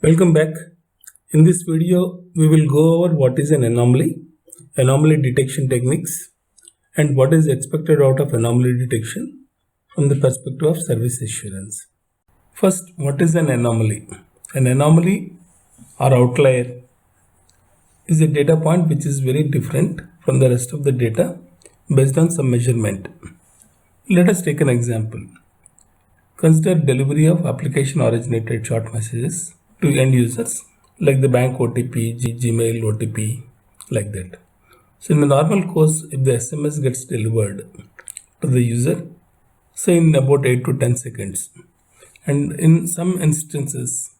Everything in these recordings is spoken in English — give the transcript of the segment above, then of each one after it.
Welcome back. In this video, we will go over what is an anomaly, anomaly detection techniques, and what is expected out of anomaly detection from the perspective of service assurance. First, what is an anomaly? An anomaly or outlier is a data point which is very different from the rest of the data based on some measurement. Let us take an example. Consider delivery of application originated short messages to end users like the bank OTP, Gmail OTP, like that. So in the normal course, if the SMS gets delivered to the user, say in about 8 to 10 seconds, and in some instances,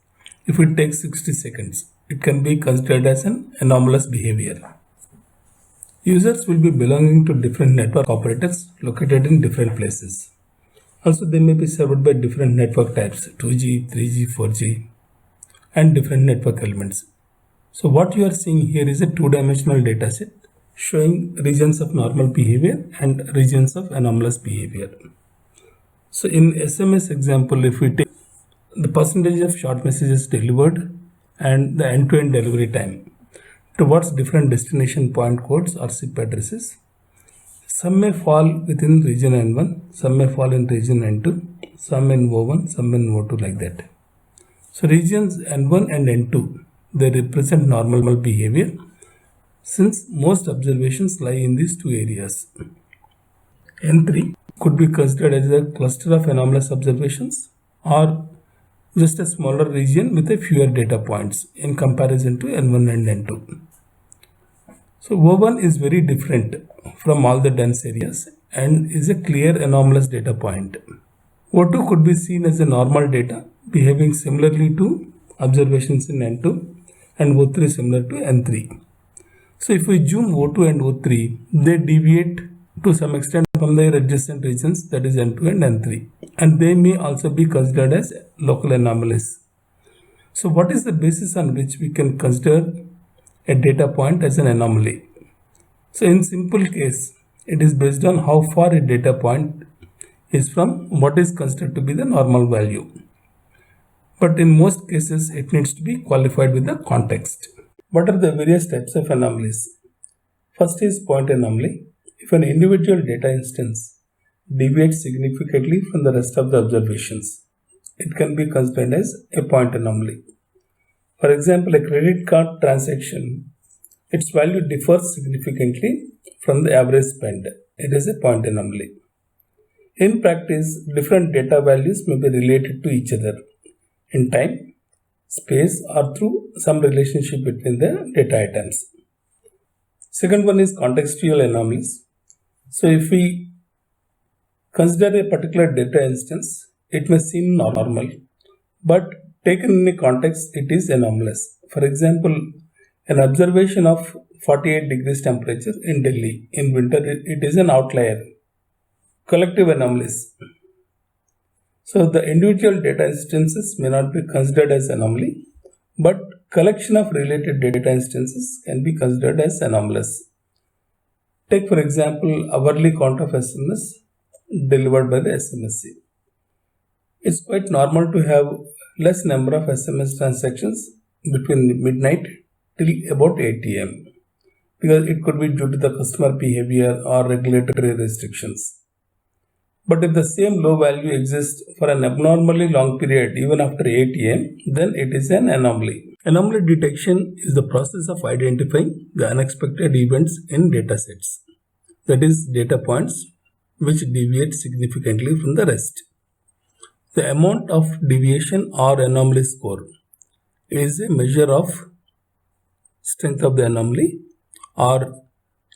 if it takes 60 seconds, it can be considered as an anomalous behavior. Users will be belonging to different network operators located in different places. Also, they may be served by different network types, 2G, 3G, 4G, and different network elements. So what you are seeing here is a two-dimensional dataset showing regions of normal behavior and regions of anomalous behavior. So in SMS example, if we take the percentage of short messages delivered and the end-to-end delivery time towards different destination point codes or SIP addresses, some may fall within region N1, some may fall in region N2, some in O1, some in O2, like that. So regions N1 and N2, they represent normal behavior since most observations lie in these two areas. N3 could be considered as a cluster of anomalous observations or just a smaller region with a fewer data points in comparison to N1 and N2. So O1 is very different from all the dense areas and is a clear anomalous data point. O2 could be seen as a normal data behaving similarly to observations in N2 and O3 similar to N3. So if we zoom O2 and O3, they deviate to some extent from their adjacent regions, that is N2 and N3, and they may also be considered as local anomalies. So what is the basis on which we can consider a data point as an anomaly? So in simple case, it is based on how far a data point is from what is considered to be the normal value. But in most cases, it needs to be qualified with the context. What are the various types of anomalies? First is point anomaly. If an individual data instance deviates significantly from the rest of the observations, it can be considered as a point anomaly. For example, a credit card transaction, its value differs significantly from the average spend. It is a point anomaly. In practice, different data values may be related to each other in time, space, or through some relationship between the data items. Second one is contextual anomalies. So if we consider a particular data instance, it may seem normal, but taken in a context, it is anomalous. For example, an observation of 48 degrees temperature in Delhi in winter, it is an outlier. Collective anomalies. So the individual data instances may not be considered as anomaly, but collection of related data instances can be considered as anomalous. Take for example, hourly count of SMS delivered by the SMSC. It's quite normal to have less number of SMS transactions between midnight till about 8 am because it could be due to the customer behavior or regulatory restrictions. But if the same low value exists for an abnormally long period even after 8 am, then it is an anomaly. Anomaly detection is the process of identifying the unexpected events in datasets, that is, data points which deviate significantly from the rest. The amount of deviation or anomaly score is a measure of strength of the anomaly or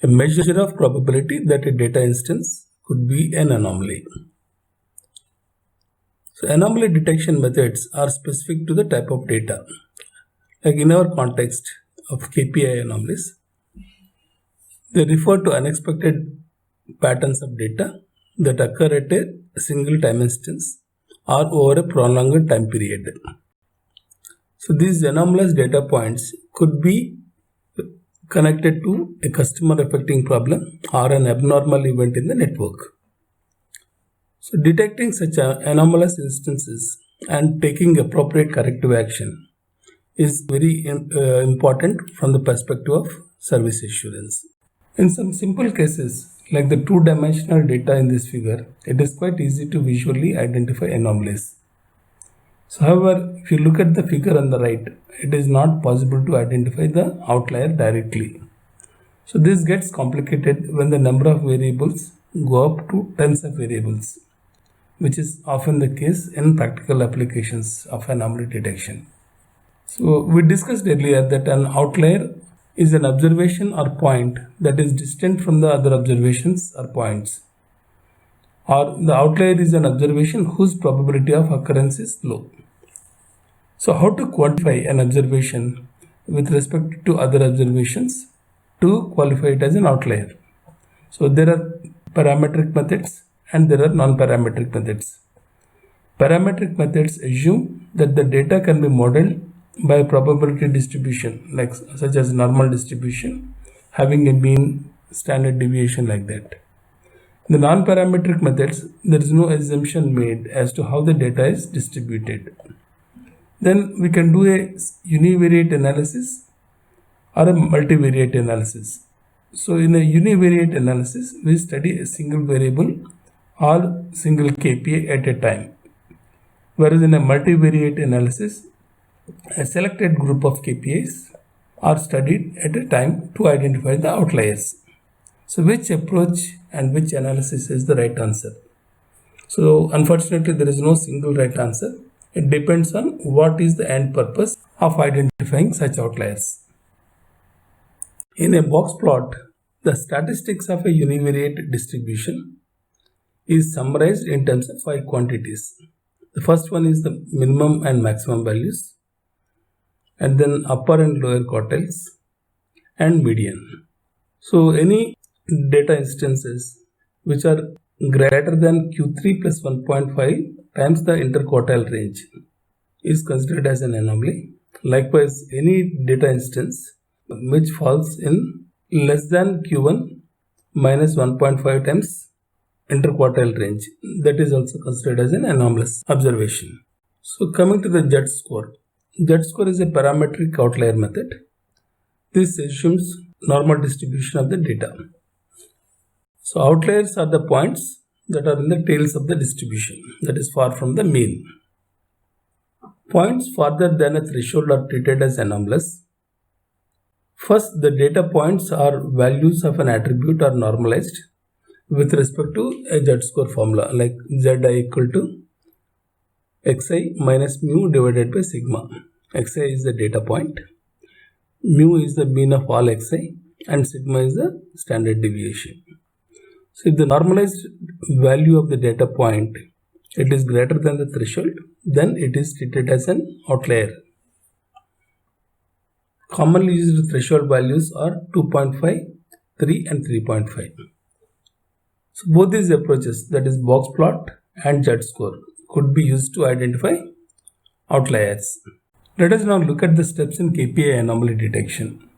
a measure of probability that a data instance could be an anomaly. So anomaly detection methods are specific to the type of data. Like in our context of KPI anomalies, they refer to unexpected patterns of data that occur at a single time instance or over a prolonged time period. So these anomalous data points could be connected to a customer affecting problem or an abnormal event in the network. So detecting such anomalous instances and taking appropriate corrective action is very important from the perspective of service assurance. In some simple cases, like the two-dimensional data in this figure, it is quite easy to visually identify anomalies. So, however, if you look at the figure on the right, it is not possible to identify the outlier directly. So, this gets complicated when the number of variables go up to tens of variables, which is often the case in practical applications of anomaly detection. So, we discussed earlier that an outlier is an observation or point that is distant from the other observations or points, or the outlier is an observation whose probability of occurrence is low. So, how to quantify an observation with respect to other observations to qualify it as an outlier? So, there are parametric methods and there are non-parametric methods. Parametric methods assume that the data can be modeled by a probability distribution, like such as normal distribution, having a mean, standard deviation, like that. In the non-parametric methods, there is no assumption made as to how the data is distributed. Then we can do a univariate analysis or a multivariate analysis. So in a univariate analysis, we study a single variable or single KPI at a time. Whereas in a multivariate analysis, a selected group of KPIs are studied at a time to identify the outliers. So which approach and which analysis is the right answer? So unfortunately, there is no single right answer. It depends on what is the end purpose of identifying such outliers. In a box plot, the statistics of a univariate distribution is summarized in terms of 5 quantities. The first one is the minimum and maximum values, and then upper and lower quartiles, and median. So any data instances which are greater than Q3 plus 1.5 times the interquartile range is considered as an anomaly. Likewise, any data instance which falls in less than Q1 minus 1.5 times interquartile range, that is also considered as an anomalous observation. So coming to the Z-score. Z-score is a parametric outlier method. This assumes normal distribution of the data. So outliers are the points that are in the tails of the distribution, that is far from the mean. Points farther than a threshold are treated as anomalous. First, the data points or values of an attribute are normalized with respect to a Z-score formula, like Zi equal to xi minus mu divided by sigma. Xi is the data point, mu is the mean of all xi, and sigma is the standard deviation. So if the normalized value of the data point it is greater than the threshold, then it is treated as an outlier. Commonly used threshold values are 2.5, 3 and 3.5. So both these approaches, that is box plot and Z-score, could be used to identify outliers. Let us now look at the steps in KPI anomaly detection.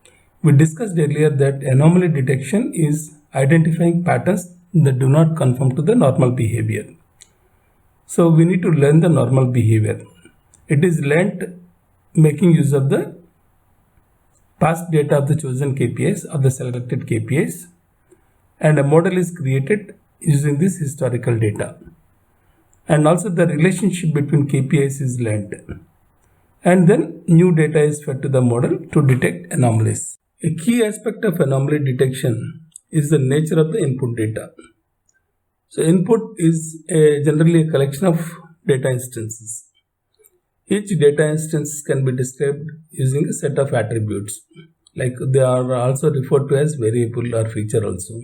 We discussed earlier that anomaly detection is identifying patterns that do not conform to the normal behavior. So we need to learn the normal behavior. It is learnt making use of the past data of the chosen KPIs or the selected KPIs, and a model is created using this historical data. And also the relationship between KPIs is learnt. And then new data is fed to the model to detect anomalies. A key aspect of anomaly detection is the nature of the input data. So input is generally a collection of data instances. Each data instance can be described using a set of attributes, like they are also referred to as variable or feature also.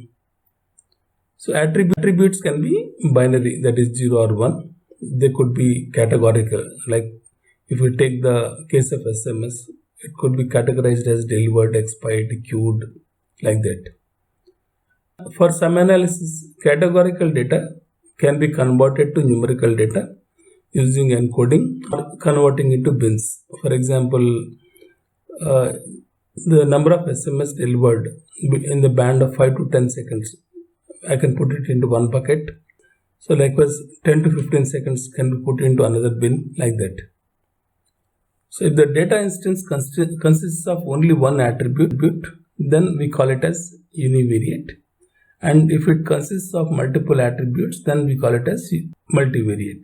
So attributes can be binary, that is 0 or 1. They could be categorical, like if we take the case of SMS, it could be categorized as delivered, expired, queued, like that. For some analysis, categorical data can be converted to numerical data using encoding or converting into bins. For example, the number of SMS delivered in the band of 5 to 10 seconds, I can put it into one bucket. So likewise, 10 to 15 seconds can be put into another bin, like that. So if the data instance consists of only one attribute, then we call it as univariate. And if it consists of multiple attributes, then we call it as multivariate.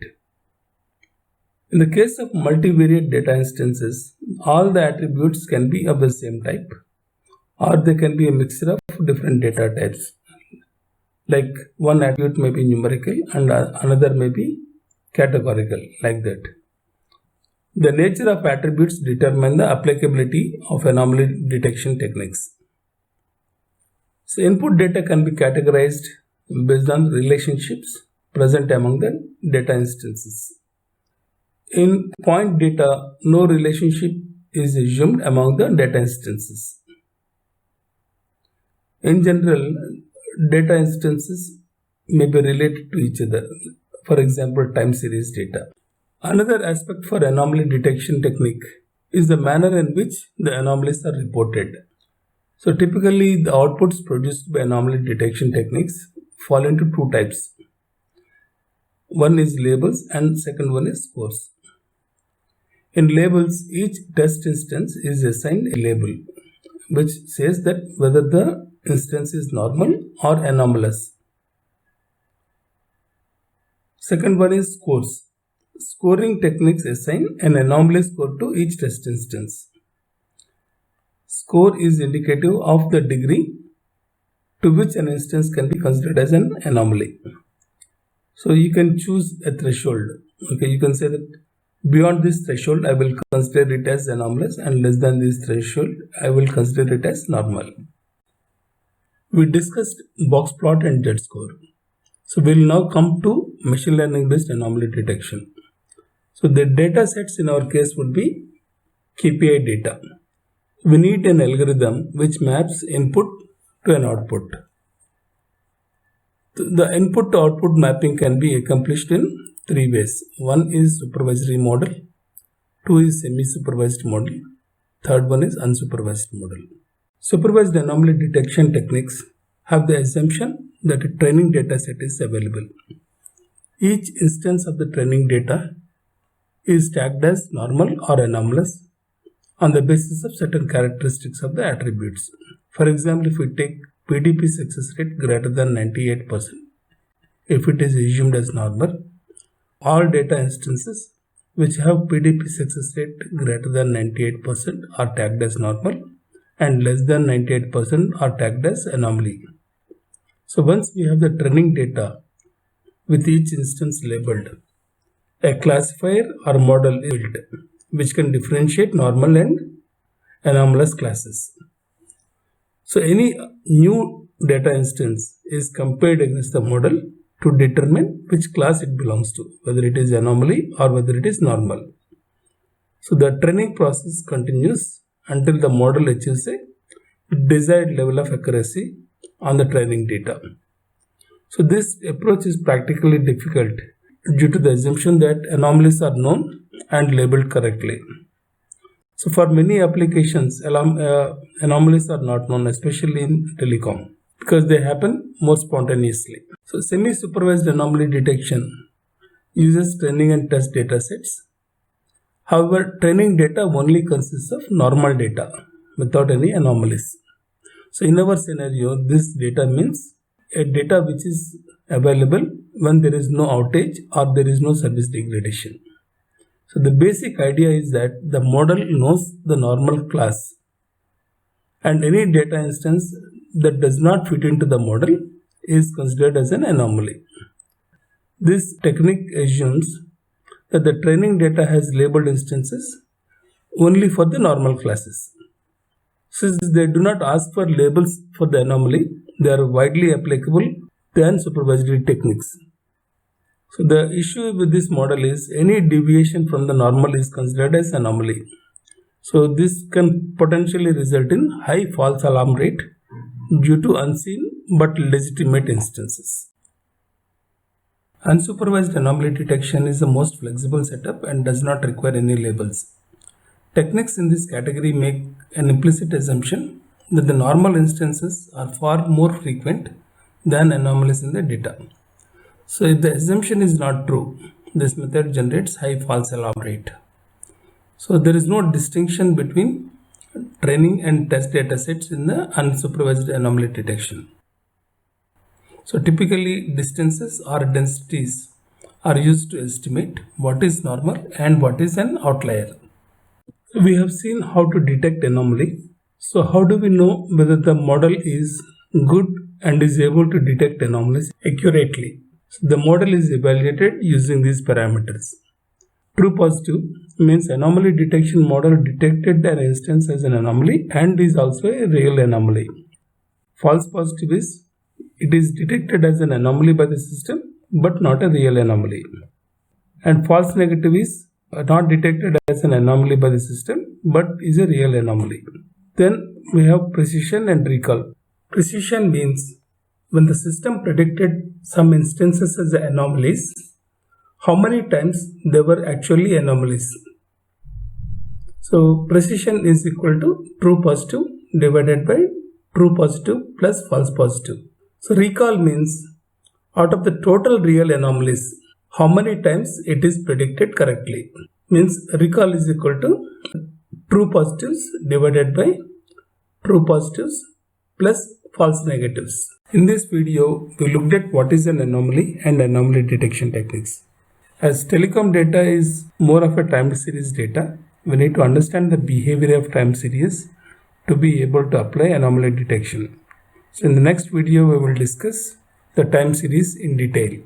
In the case of multivariate data instances, all the attributes can be of the same type, or they can be a mixture of different data types. Like one attribute may be numerical and another may be categorical, like that. The nature of attributes determine the applicability of anomaly detection techniques. So input data can be categorized based on relationships present among the data instances. In point data, no relationship is assumed among the data instances. In general, data instances may be related to each other. For example, time series data. Another aspect for anomaly detection technique is the manner in which the anomalies are reported. So typically the outputs produced by anomaly detection techniques fall into two types. One is labels and second one is scores. In labels, each test instance is assigned a label which says that whether the instance is normal or anomalous. Second one is scores. Scoring techniques assign an anomaly score to each test instance. Score is indicative of the degree to which an instance can be considered as an anomaly. So you can choose a threshold. Okay, you can say that beyond this threshold I will consider it as anomalous, and less than this threshold I will consider it as normal. We discussed box plot and Z-score. So we will now come to machine learning based anomaly detection. So the data sets in our case would be KPI data. We need an algorithm which maps input to an output. The input to output mapping can be accomplished in three ways. One is supervisory model, two is semi-supervised model, third one is unsupervised model. Supervised anomaly detection techniques have the assumption that a training data set is available. Each instance of the training data is tagged as normal or anomalous on the basis of certain characteristics of the attributes. For example, if we take PDP success rate greater than 98%, if it is assumed as normal, all data instances which have PDP success rate greater than 98% are tagged as normal and less than 98% are tagged as anomaly. So once we have the training data with each instance labeled, a classifier or model is built which can differentiate normal and anomalous classes. So any new data instance is compared against the model to determine which class it belongs to, whether it is anomaly or whether it is normal. So the training process continues until the model achieves a desired level of accuracy on the training data. So this approach is practically difficult due to the assumption that anomalies are known and labeled correctly. So for many applications, anomalies are not known, especially in telecom, because they happen more spontaneously. So semi-supervised anomaly detection uses training and test data sets. However, training data only consists of normal data without any anomalies. So in our scenario, this data means a data which is available when there is no outage or there is no service degradation. So the basic idea is that the model knows the normal class, and any data instance that does not fit into the model is considered as an anomaly. This technique assumes that the training data has labeled instances only for the normal classes. Since they do not ask for labels for the anomaly, they are widely applicable to unsupervised techniques. So the issue with this model is any deviation from the normal is considered as anomaly. So this can potentially result in high false alarm rate due to unseen but legitimate instances. Unsupervised anomaly detection is the most flexible setup and does not require any labels. Techniques in this category make an implicit assumption that the normal instances are far more frequent than anomalies in the data. So if the assumption is not true, this method generates high false alarm rate. So there is no distinction between training and test data sets in the unsupervised anomaly detection. So typically distances or densities are used to estimate what is normal and what is an outlier. We have seen how to detect anomaly. So how do we know whether the model is good and is able to detect anomalies accurately? So the model is evaluated using these parameters. True positive means anomaly detection model detected an instance as an anomaly and is also a real anomaly. False positive is it is detected as an anomaly by the system but not a real anomaly. And false negative is not detected as an anomaly by the system but is a real anomaly. Then we have precision and recall. Precision means when the system predicted some instances as anomalies, how many times they were actually anomalies. So precision is equal to true positive divided by true positive plus false positive. So recall means out of the total real anomalies, how many times it is predicted correctly. Means recall is equal to true positives divided by true positives plus false negatives. In this video, we looked at what is an anomaly and anomaly detection techniques. As telecom data is more of a time series data, we need to understand the behavior of time series to be able to apply anomaly detection. So in the next video, we will discuss the time series in detail.